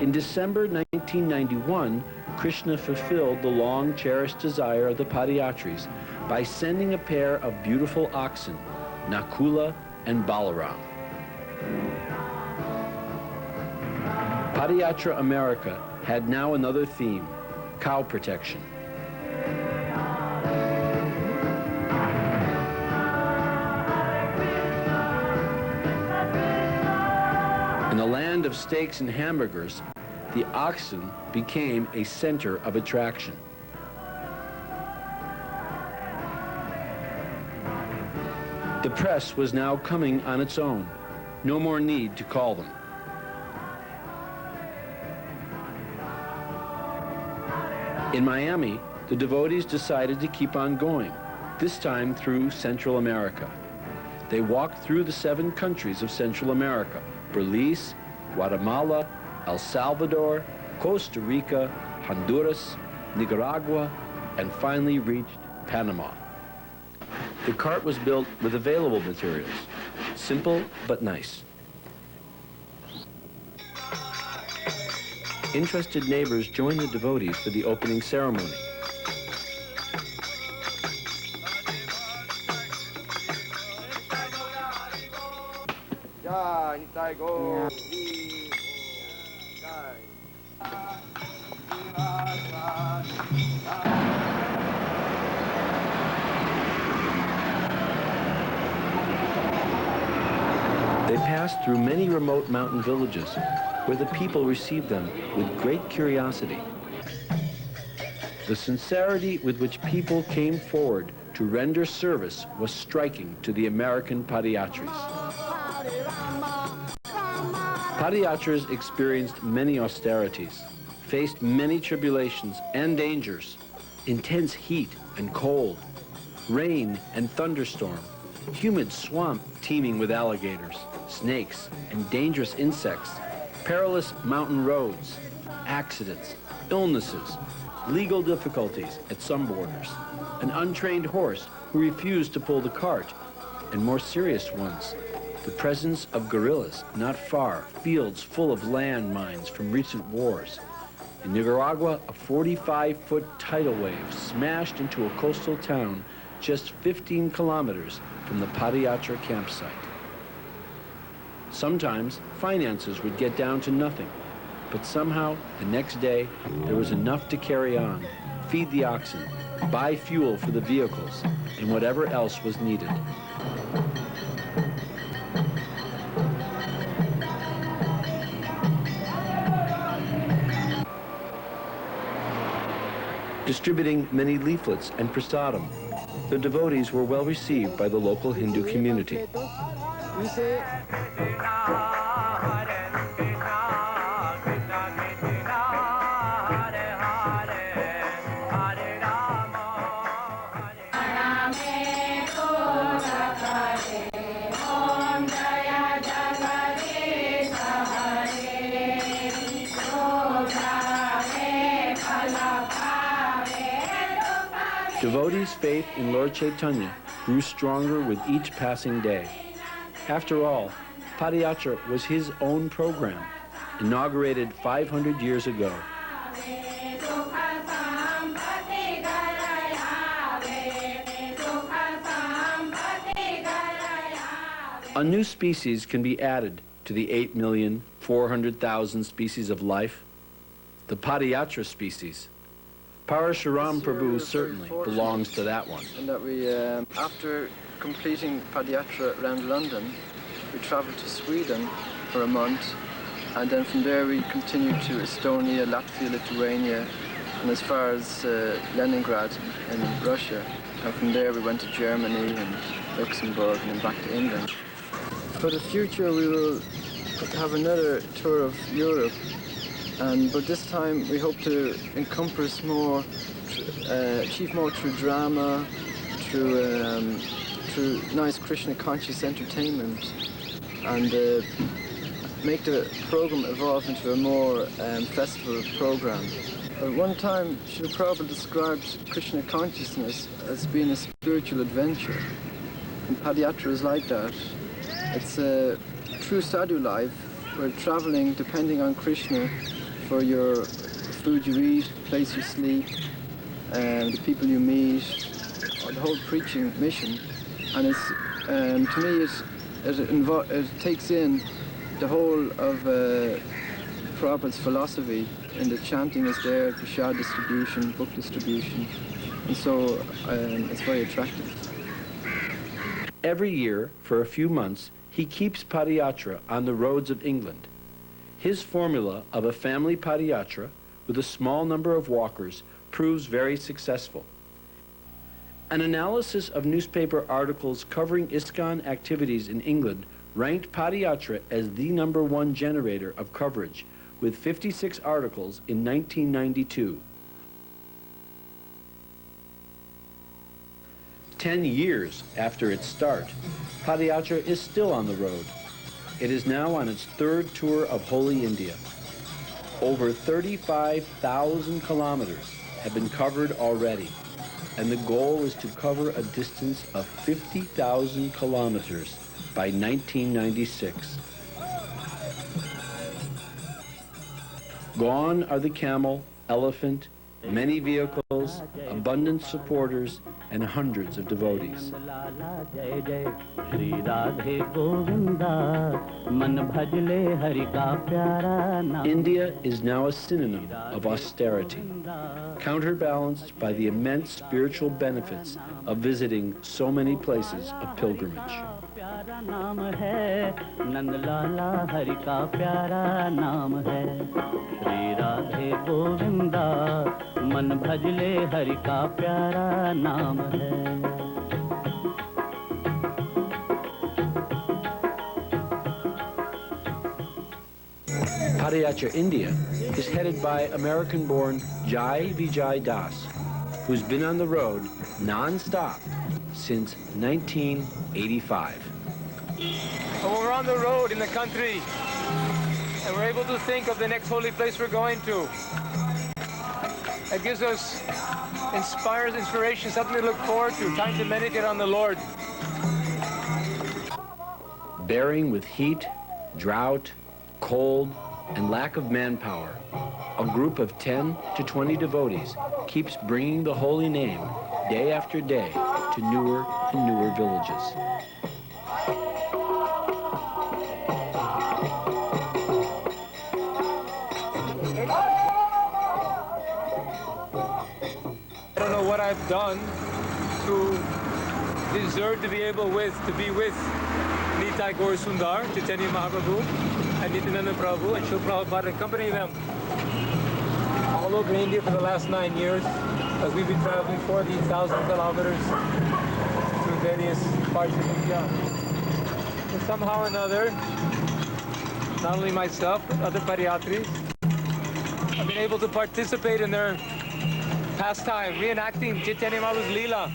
In December 1991, Krishna fulfilled the long-cherished desire of the Padayatris by sending a pair of beautiful oxen, Nakula and Balaram. Padayatra America had now another theme, cow protection. In the land of steaks and hamburgers, the oxen became a center of attraction. The press was now coming on its own. No more need to call them. In Miami, the devotees decided to keep on going, this time through Central America. They walked through the 7 countries of Central America: Belize, Guatemala, El Salvador, Costa Rica, Honduras, Nicaragua, and finally reached Panama. The cart was built with available materials, simple but nice. Interested neighbors joined the devotees for the opening ceremony. They passed through many remote mountain villages where the people received them with great curiosity. The sincerity with which people came forward to render service was striking to the American Padayatris. Padayatras experienced many austerities, faced many tribulations and dangers, intense heat and cold, rain and thunderstorm, humid swamp teeming with alligators, snakes, and dangerous insects, perilous mountain roads, accidents, illnesses, legal difficulties at some borders, an untrained horse who refused to pull the cart, and more serious ones, the presence of guerrillas not far, fields full of landmines from recent wars. In Nicaragua, a 45-foot tidal wave smashed into a coastal town just 15 kilometers from the Padayatra campsite. Sometimes finances would get down to nothing, but somehow the next day there was enough to carry on, feed the oxen, buy fuel for the vehicles, and whatever else was needed. distributing many leaflets and prasadam. The devotees were well received by the local Hindu community. Devotees' faith in Lord Chaitanya grew stronger with each passing day. After all, Padayatra was his own program, inaugurated 500 years ago. A new species can be added to the 8,400,000 species of life, the Padayatra species. Parashuram Prabhu certainly belongs to that one. And that we, after completing Padayatra around London, we travelled to Sweden for a month, and then from there we continued to Estonia, Latvia, Lithuania, and as far as Leningrad in Russia. And from there we went to Germany and Luxembourg and then back to England. For the future we will have another tour of Europe, but this time we hope to encompass more, achieve more through drama, through nice Krishna conscious entertainment, and make the program evolve into a more festival program. At one time, Srila Prabhupada described Krishna consciousness as being a spiritual adventure, and Padayatra is like that. It's a true sadhu life, where traveling depending on Krishna for your food you eat, place you sleep, the people you meet, or the whole preaching mission. And it's, to me, it takes in the whole of Prabhupada's philosophy, and the chanting is there, prasad distribution, book distribution, and so it's very attractive. Every year, for a few months, he keeps Padayatra on the roads of England. His formula of a family Padayatra with a small number of walkers proves very successful. An analysis of newspaper articles covering ISKCON activities in England ranked Padayatra as the #1 generator of coverage, with 56 articles in 1992. 10 years after its start, Padayatra is still on the road. It is now on its 3rd tour of Holy India. Over 35,000 kilometers have been covered already, and the goal is to cover a distance of 50,000 kilometers by 1996. Gone are the camel, elephant, many vehicles, abundant supporters, and hundreds of devotees. India is now a synonym of austerity, counterbalanced by the immense spiritual benefits of visiting so many places of pilgrimage. नाम है नंदलाला हरि का प्यारा नाम है श्री राधे गोविंदा मन भजले हरि का प्यारा नाम है Padayatra India is headed by American-born Jai Vijay Das, who's been on the road non-stop since 1985. When we're on the road in the country and we're able to think of the next holy place we're going to, it gives us inspiration, something to look forward to, time to meditate on the Lord. Bearing with heat, drought, cold, and lack of manpower, a group of 10 to 20 devotees keeps bringing the holy name day after day to newer and newer villages. I don't know what I've done to deserve to be able to be with Nitai Gaur Sundar, Chaitanya Mahaprabhu, and Nityananda Prabhu, and Srila Prabhupada, accompanying them all over India for the last 9 years. as we've been traveling 14,000 kilometers through various parts of India. And somehow or another, not only myself, but other Padayatris, have been able to participate in their pastime, reenacting Chaitanya Mahaprabhu's Leela,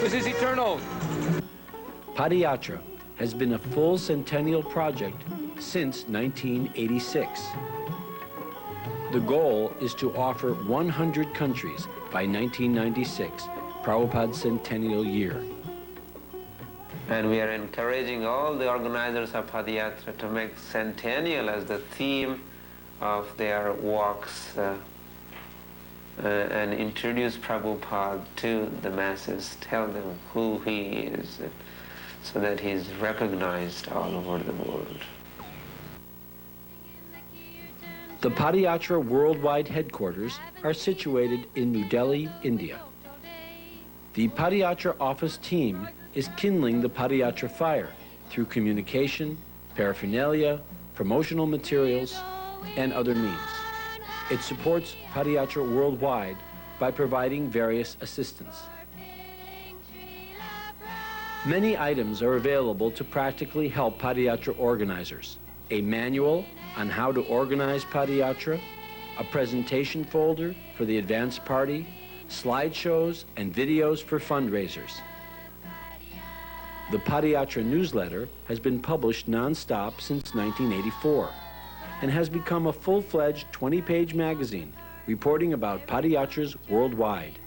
which is eternal. Padayatra has been a full centennial project since 1986. The goal is to offer 100 countries by 1996, Prabhupada's centennial year. And we are encouraging all the organizers of Padayatra to make centennial as the theme of their walks and introduce Prabhupada to the masses, tell them who he is, so that he is recognized all over the world. The Padayatra worldwide headquarters are situated in New Delhi, India. The Padayatra office team is kindling the Padayatra fire through communication, paraphernalia, promotional materials, and other means. It supports Padayatra worldwide by providing various assistance. Many items are available to practically help Padayatra organizers. A manual on how to organize Padayatra, a presentation folder for the advance party, slideshows and videos for fundraisers. The Padayatra newsletter has been published non-stop since 1984 and has become a full-fledged 20-page magazine reporting about Padayatras worldwide.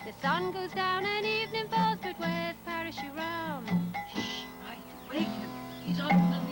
The sun goes down and evening falls, but where's parachute round? Shh, wait, he's on the